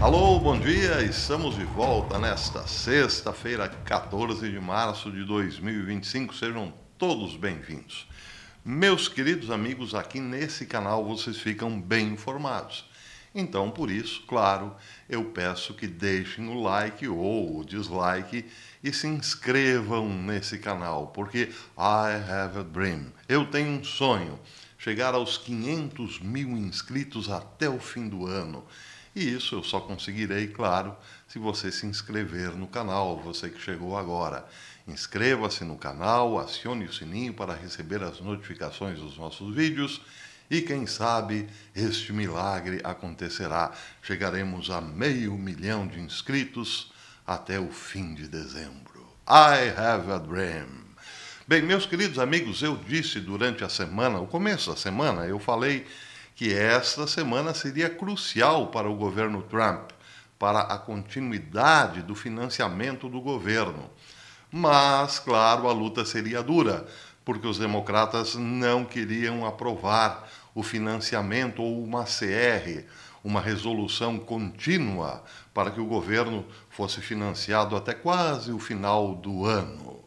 Alô, bom dia, estamos de volta nesta sexta-feira, 14 de março de 2025, sejam todos bem-vindos. Meus queridos amigos, aqui nesse canal vocês ficam bem informados. Então, por isso, claro, eu peço que deixem o like ou o dislike e se inscrevam nesse canal, porque I have a dream, eu tenho um sonho, chegar aos 500 mil inscritos até o fim do ano. E isso eu só conseguirei, claro, se você se inscrever no canal, você que chegou agora. Inscreva-se no canal, acione o sininho para receber as notificações dos nossos vídeos e, quem sabe, este milagre acontecerá. Chegaremos a 500 mil de inscritos até o fim de dezembro. I have a dream. Bem, meus queridos amigos, eu disse durante a semana, o começo da semana, eu falei que esta semana seria crucial para o governo Trump, para a continuidade do financiamento do governo. Mas, claro, a luta seria dura, porque os democratas não queriam aprovar o financiamento ou uma CR, uma resolução contínua, para que o governo fosse financiado até quase o final do ano.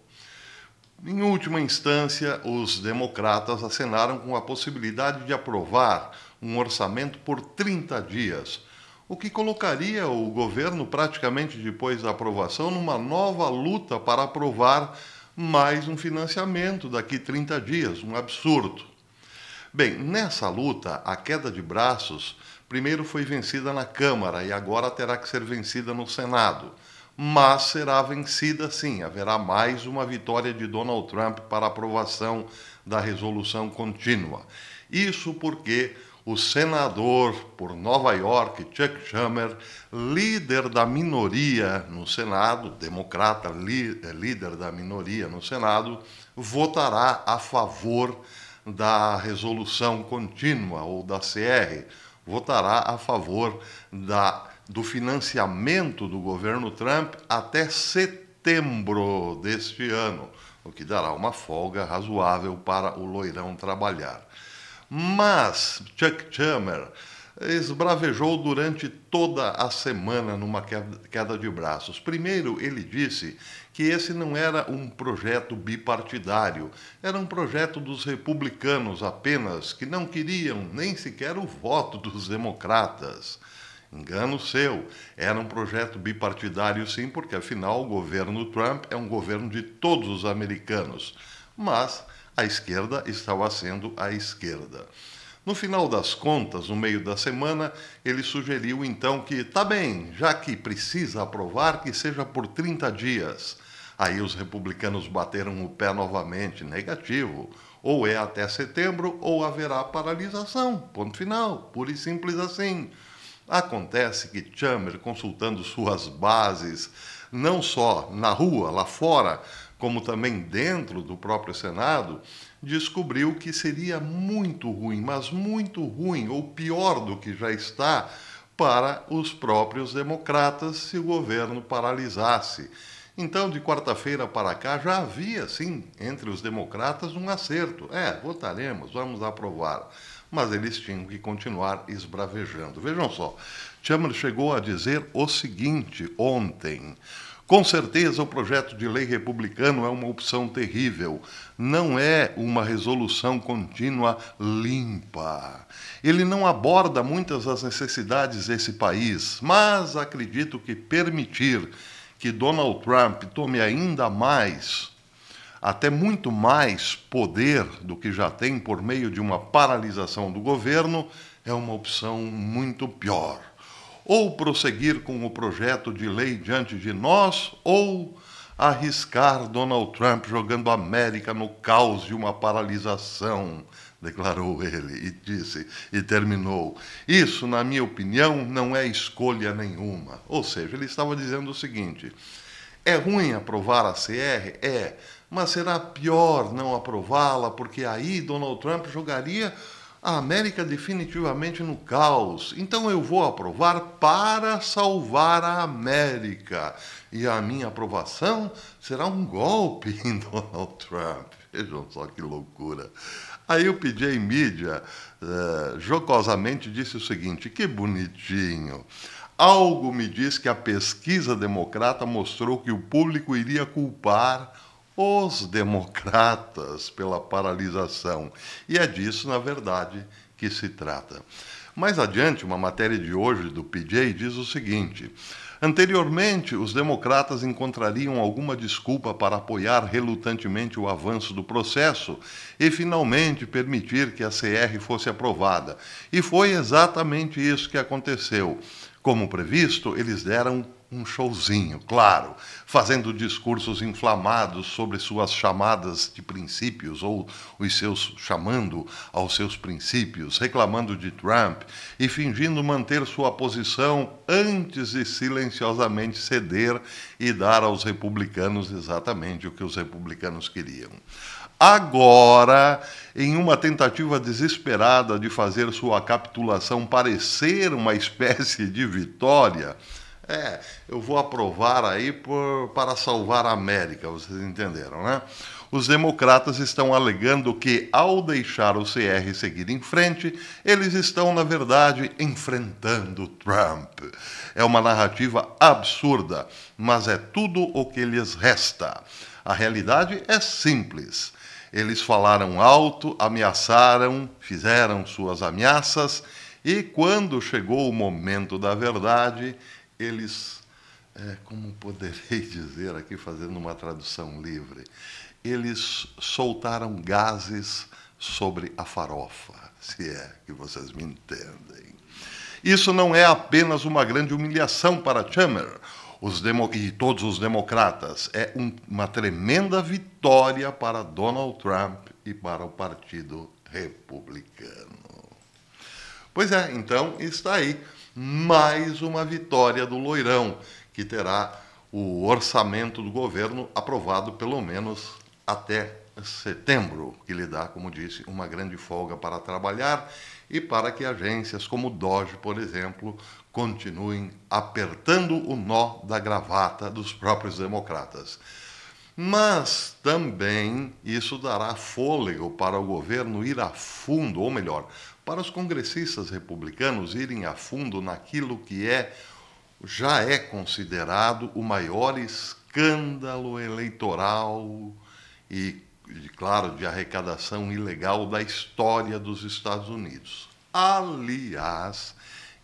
Em última instância, os democratas acenaram com a possibilidade de aprovar um orçamento por 30 dias, o que colocaria o governo praticamente depois da aprovação numa nova luta para aprovar mais um financiamento daqui 30 dias, um absurdo. Bem, nessa luta, a queda de braços primeiro foi vencida na Câmara e agora terá que ser vencida no Senado. Mas será vencida sim, haverá mais uma vitória de Donald Trump para aprovação da resolução contínua. Isso porque o senador por Nova York, Chuck Schumer, líder da minoria no Senado, democrata, líder da minoria no Senado, votará a favor da resolução contínua ou da CR, votará a favor do financiamento do governo Trump até setembro deste ano, o que dará uma folga razoável para o loirão trabalhar. Mas Chuck Schumer esbravejou durante toda a semana numa queda de braços. Primeiro, ele disse que esse não era um projeto bipartidário, era um projeto dos republicanos apenas, que não queriam nem sequer o voto dos democratas. Engano seu, era um projeto bipartidário sim, porque afinal o governo Trump é um governo de todos os americanos. Mas a esquerda estava sendo a esquerda. No final das contas, no meio da semana, ele sugeriu então que, tá bem, já que precisa aprovar, que seja por 30 dias. Aí os republicanos bateram o pé novamente, negativo. Ou é até setembro, ou haverá paralisação. Ponto final, pura e simples assim. Acontece que Schumer, consultando suas bases, não só na rua, lá fora, como também dentro do próprio Senado, descobriu que seria muito ruim, mas muito ruim, ou pior do que já está, para os próprios democratas se o governo paralisasse. Então, de quarta-feira para cá, já havia, sim, entre os democratas um acerto. Votaremos, vamos aprovar. Mas eles tinham que continuar esbravejando. Vejam só, Schumer chegou a dizer o seguinte ontem: com certeza o projeto de lei republicano é uma opção terrível. Não é uma resolução contínua limpa. Ele não aborda muitas das necessidades desse país, mas acredito que permitir que Donald Trump tome ainda mais, até muito mais poder do que já tem por meio de uma paralisação do governo, é uma opção muito pior. Ou prosseguir com o projeto de lei diante de nós, ou arriscar Donald Trump jogando a América no caos de uma paralisação, declarou ele, e disse, e terminou: isso, na minha opinião, não é escolha nenhuma. Ou seja, ele estava dizendo o seguinte: é ruim aprovar a CR? É, mas será pior não aprová-la, porque aí Donald Trump jogaria a América definitivamente no caos. Então eu vou aprovar para salvar a América. E a minha aprovação será um golpe em Donald Trump. Vejam só que loucura. Aí o PJ Media jocosamente disse o seguinte: que bonitinho. Algo me diz que a pesquisa democrata mostrou que o público iria culpar os democratas pela paralisação. E é disso, na verdade, que se trata. Mais adiante, uma matéria de hoje do PJ diz o seguinte: anteriormente, os democratas encontrariam alguma desculpa para apoiar relutantemente o avanço do processo e finalmente permitir que a CR fosse aprovada. E foi exatamente isso que aconteceu. Como previsto, eles deram um showzinho, claro, fazendo discursos inflamados sobre suas chamadas de princípios, ou os seus chamando aos seus princípios, reclamando de Trump e fingindo manter sua posição antes de silenciosamente ceder e dar aos republicanos exatamente o que os republicanos queriam. Agora, em uma tentativa desesperada de fazer sua capitulação parecer uma espécie de vitória, eu vou aprovar aí para salvar a América, vocês entenderam, né? Os democratas estão alegando que, ao deixar o CR seguir em frente, eles estão, na verdade, enfrentando Trump. É uma narrativa absurda, mas é tudo o que lhes resta. A realidade é simples. Eles falaram alto, ameaçaram, fizeram suas ameaças, e quando chegou o momento da verdade, eles, como poderei dizer aqui, fazendo uma tradução livre, eles soltaram gases sobre a farofa, se é que vocês me entendem. Isso não é apenas uma grande humilhação para Schumer e todos os democratas, é uma tremenda vitória para Donald Trump e para o Partido Republicano. Pois é, então está aí mais uma vitória do Loirão, que terá o orçamento do governo aprovado pelo menos até setembro, que lhe dá, como disse, uma grande folga para trabalhar e para que agências como Doge, por exemplo, continuem apertando o nó da gravata dos próprios democratas. Mas também isso dará fôlego para o governo ir a fundo, ou melhor, para os congressistas republicanos irem a fundo naquilo que já é considerado o maior escândalo eleitoral e, claro, de arrecadação ilegal da história dos Estados Unidos. Aliás,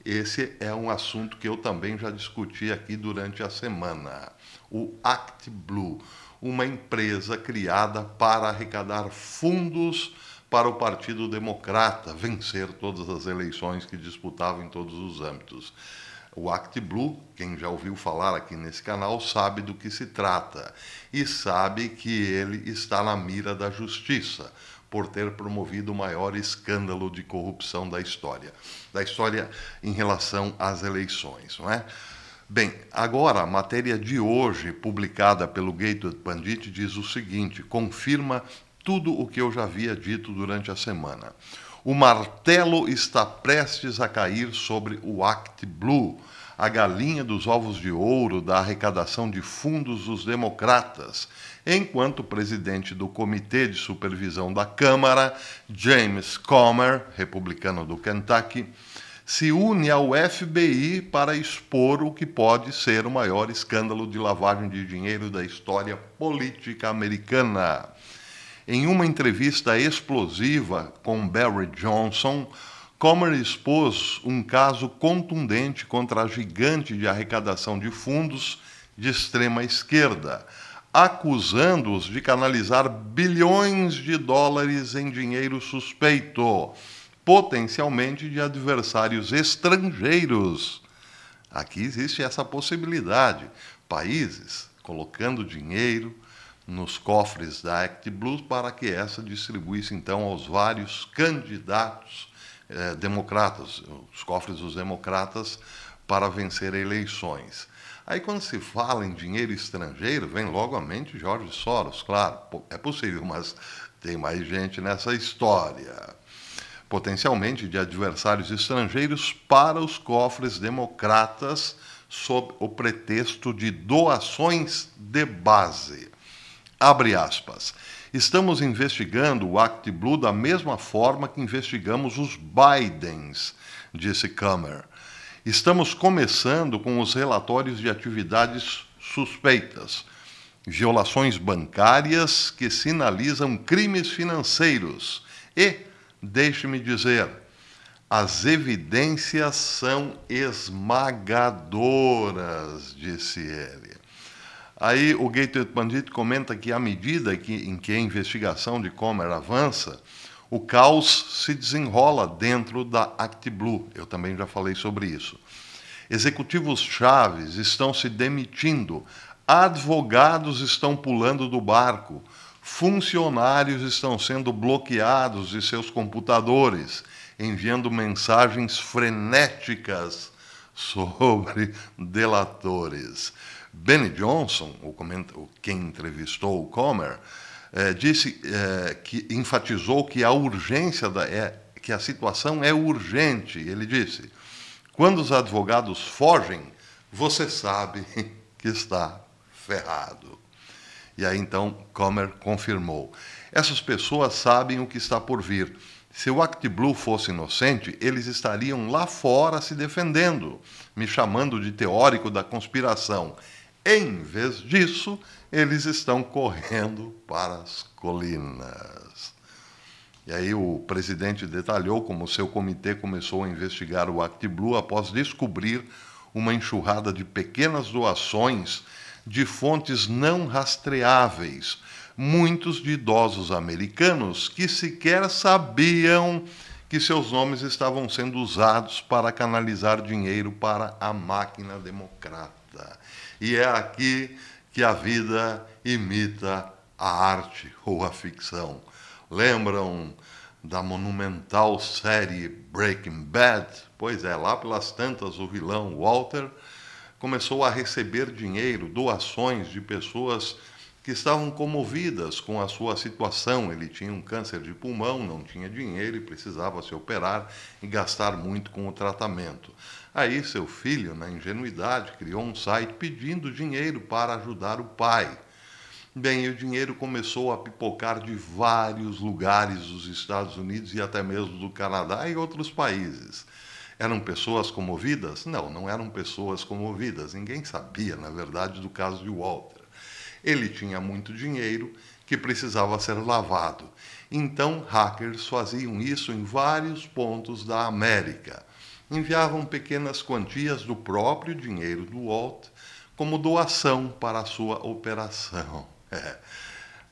esse é um assunto que eu também já discuti aqui durante a semana. O ActBlue, uma empresa criada para arrecadar fundos para o Partido Democrata vencer todas as eleições que disputava em todos os âmbitos. O ActBlue, quem já ouviu falar aqui nesse canal, sabe do que se trata e sabe que ele está na mira da justiça por ter promovido o maior escândalo de corrupção da história em relação às eleições, não é? Bem, agora a matéria de hoje, publicada pelo Gateway Pundit, diz o seguinte, confirma tudo o que eu já havia dito durante a semana. O martelo está prestes a cair sobre o ActBlue, a galinha dos ovos de ouro da arrecadação de fundos dos democratas, enquanto o presidente do Comitê de Supervisão da Câmara, James Comer, republicano do Kentucky, se une ao FBI para expor o que pode ser o maior escândalo de lavagem de dinheiro da história política americana. Em uma entrevista explosiva com Barry Johnson, Comer expôs um caso contundente contra a gigante de arrecadação de fundos de extrema esquerda, acusando-os de canalizar bilhões de dólares em dinheiro suspeito, potencialmente de adversários estrangeiros. Aqui existe essa possibilidade. Países colocando dinheiro nos cofres da ActBlue para que essa distribuísse, então, aos vários candidatos democratas, os cofres dos democratas, para vencer eleições. Aí, quando se fala em dinheiro estrangeiro, vem logo à mente George Soros, claro, é possível, mas tem mais gente nessa história. Potencialmente de adversários estrangeiros para os cofres democratas, sob o pretexto de doações de base. Abre aspas. Estamos investigando o ActBlue da mesma forma que investigamos os Bidens, disse Comer. Estamos começando com os relatórios de atividades suspeitas, violações bancárias que sinalizam crimes financeiros e, deixe-me dizer, as evidências são esmagadoras, disse ele. Aí o Gateway Pundit comenta que à medida em que a investigação de Comer avança, o caos se desenrola dentro da ActBlue. Eu também já falei sobre isso. Executivos chaves estão se demitindo, advogados estão pulando do barco, funcionários estão sendo bloqueados de seus computadores, enviando mensagens frenéticas sobre delatores. Benny Johnson, quem entrevistou o Comer, enfatizou que que a situação é urgente. Ele disse: quando os advogados fogem, você sabe que está ferrado. E aí então Comer confirmou: essas pessoas sabem o que está por vir. Se o ActBlue fosse inocente, eles estariam lá fora se defendendo, me chamando de teórico da conspiração. Em vez disso, eles estão correndo para as colinas. E aí o presidente detalhou como seu comitê começou a investigar o ActBlue após descobrir uma enxurrada de pequenas doações de fontes não rastreáveis, muitos de idosos americanos que sequer sabiam que seus nomes estavam sendo usados para canalizar dinheiro para a máquina democrata. E é aqui que a vida imita a arte ou a ficção. Lembram da monumental série Breaking Bad? Pois é, lá pelas tantas o vilão Walter começou a receber dinheiro, doações de pessoas que estavam comovidas com a sua situação. Ele tinha um câncer de pulmão, não tinha dinheiro e precisava se operar e gastar muito com o tratamento. Aí seu filho, na ingenuidade, criou um site pedindo dinheiro para ajudar o pai. Bem, o dinheiro começou a pipocar de vários lugares dos Estados Unidos e até mesmo do Canadá e outros países. Eram pessoas comovidas? Não, não eram pessoas comovidas. Ninguém sabia, na verdade, do caso de Walter. Ele tinha muito dinheiro que precisava ser lavado. Então, hackers faziam isso em vários pontos da América. Enviavam pequenas quantias do próprio dinheiro do Walt como doação para a sua operação.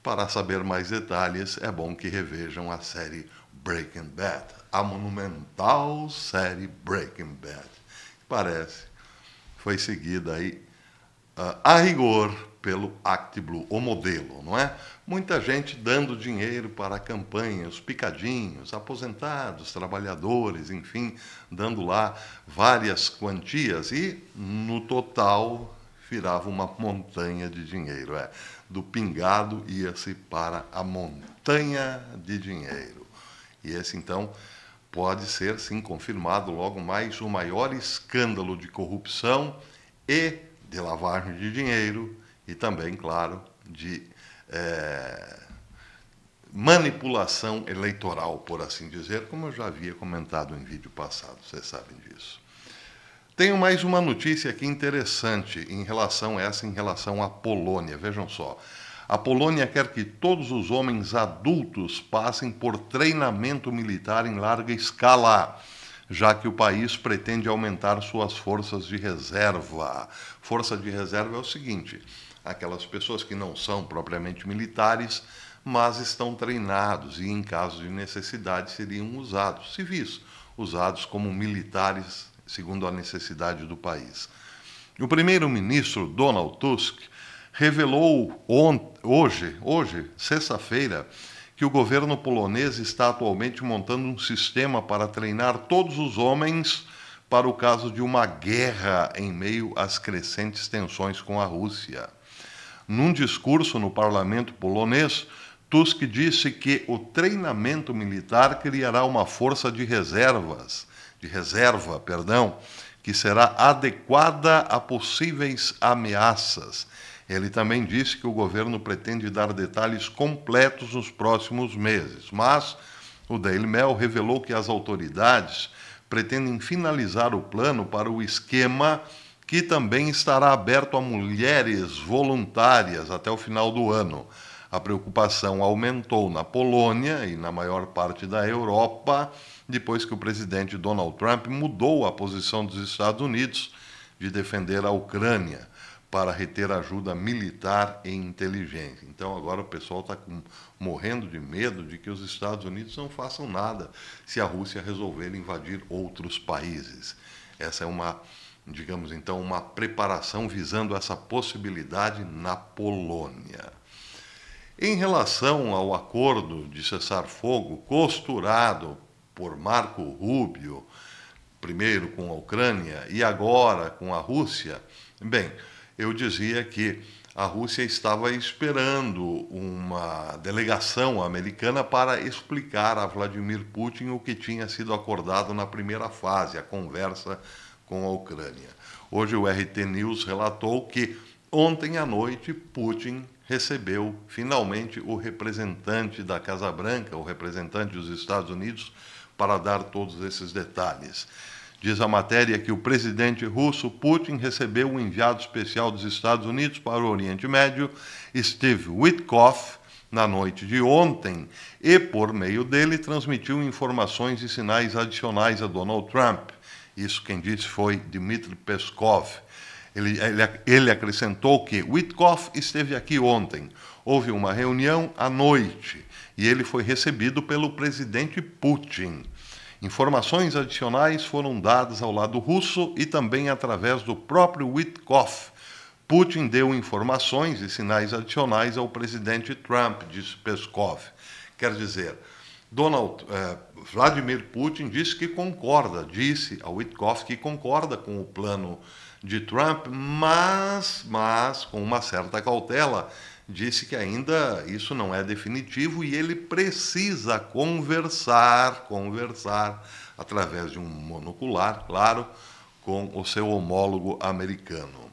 Para saber mais detalhes, é bom que revejam a série Breaking Bad, a monumental série Breaking Bad. Parece foi seguida aí a rigor pelo ActBlue, o modelo, não é? Muita gente dando dinheiro para a campanha, os picadinhos, aposentados, trabalhadores, enfim, dando lá várias quantias e, no total, virava uma montanha de dinheiro. Do pingado ia-se para a montanha de dinheiro. E esse, então, pode ser, sim, confirmado logo mais o maior escândalo de corrupção e de lavagem de dinheiro e também, claro, de manipulação eleitoral, por assim dizer, como eu já havia comentado em vídeo passado, vocês sabem disso. Tenho mais uma notícia aqui interessante em relação à Polônia. Vejam só, a Polônia quer que todos os homens adultos passem por treinamento militar em larga escala, já que o país pretende aumentar suas forças de reserva. Força de reserva é o seguinte: aquelas pessoas que não são propriamente militares, mas estão treinados e, em caso de necessidade, seriam usados, civis, usados como militares, segundo a necessidade do país. O primeiro-ministro Donald Tusk revelou hoje, sexta-feira, que o governo polonês está atualmente montando um sistema para treinar todos os homens para o caso de uma guerra em meio às crescentes tensões com a Rússia. Num discurso no parlamento polonês, Tusk disse que o treinamento militar criará uma força de reserva, que será adequada a possíveis ameaças. Ele também disse que o governo pretende dar detalhes completos nos próximos meses, mas o Daily Mail revelou que as autoridades pretendem finalizar o plano para o esquema, que também estará aberto a mulheres voluntárias até o final do ano. A preocupação aumentou na Polônia e na maior parte da Europa, depois que o presidente Donald Trump mudou a posição dos Estados Unidos de defender a Ucrânia para reter ajuda militar e inteligência. Então agora o pessoal está morrendo de medo de que os Estados Unidos não façam nada se a Rússia resolver invadir outros países. Essa é uma, digamos então, uma preparação visando essa possibilidade na Polônia. Em relação ao acordo de cessar-fogo costurado por Marco Rubio, primeiro com a Ucrânia e agora com a Rússia, bem, eu dizia que a Rússia estava esperando uma delegação americana para explicar a Vladimir Putin o que tinha sido acordado na primeira fase, a conversa com a Ucrânia. Hoje o RT News relatou que ontem à noite Putin recebeu finalmente o representante da Casa Branca, o representante dos Estados Unidos, para dar todos esses detalhes. Diz a matéria que o presidente russo Putin recebeu um enviado especial dos Estados Unidos para o Oriente Médio, Steve Witkoff, na noite de ontem, e por meio dele transmitiu informações e sinais adicionais a Donald Trump. Isso quem disse foi Dmitry Peskov. Ele acrescentou que Witkoff esteve aqui ontem, houve uma reunião à noite e ele foi recebido pelo presidente Putin. Informações adicionais foram dadas ao lado russo e também através do próprio Witkoff. Putin deu informações e sinais adicionais ao presidente Trump, disse Peskov. Quer dizer, Vladimir Putin disse ao Witkoff que concorda com o plano de Trump, mas com uma certa cautela, disse que ainda isso não é definitivo e ele precisa conversar através de um monocular, claro, com o seu homólogo americano.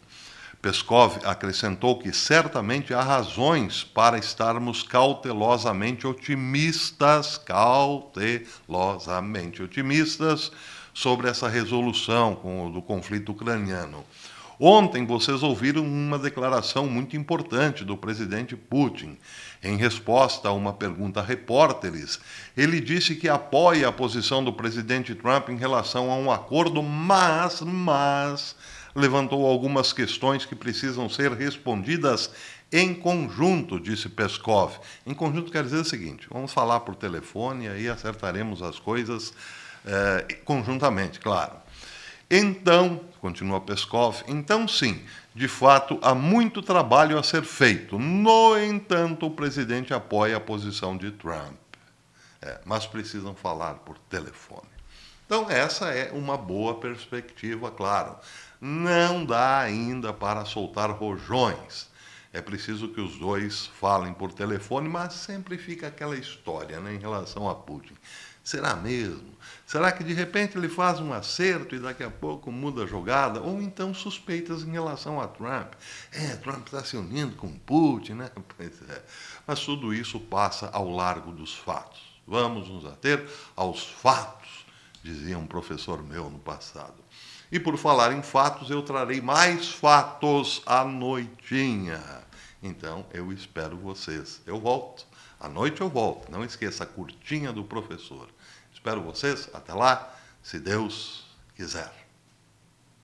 Peskov acrescentou que certamente há razões para estarmos cautelosamente otimistas sobre essa resolução do conflito ucraniano. Ontem vocês ouviram uma declaração muito importante do presidente Putin. Em resposta a uma pergunta a repórteres, ele disse que apoia a posição do presidente Trump em relação a um acordo, mas levantou algumas questões que precisam ser respondidas em conjunto, disse Peskov. Em conjunto quer dizer o seguinte: vamos falar por telefone e aí acertaremos as coisas conjuntamente, claro. Então, continua Peskov, então sim, de fato há muito trabalho a ser feito. No entanto, o presidente apoia a posição de Trump. Mas precisam falar por telefone. Então, essa é uma boa perspectiva, claro. Não dá ainda para soltar rojões. É preciso que os dois falem por telefone, mas sempre fica aquela história, né, em relação a Putin. Será mesmo? Será que de repente ele faz um acerto e daqui a pouco muda a jogada? Ou então suspeitas em relação a Trump. Trump está se unindo com Putin, né? Pois é. Mas tudo isso passa ao largo dos fatos. Vamos nos ater aos fatos, dizia um professor meu no passado. E por falar em fatos, eu trarei mais fatos à noitinha. Então, eu espero vocês. Eu volto. À noite eu volto. Não esqueça a curtinha do professor. Espero vocês. Até lá, se Deus quiser.